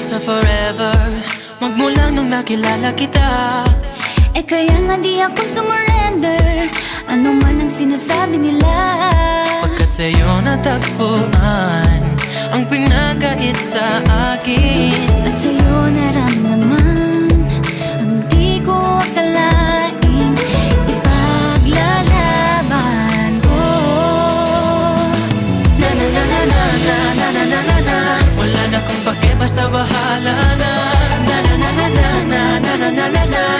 sa forever, magmula nung nakilala kita. Eh kaya nga di ako sumurrender, ano man ang sinasabi nila. Pagkat sa'yo natagpuan ang pinagkait sa akin, At sa'yo naramdaman ang di ko akalaing ipaglalaban ko. na na na na na na na na na na na. Wala na kung pake, basta bahala na. Na na na na na na na na na na.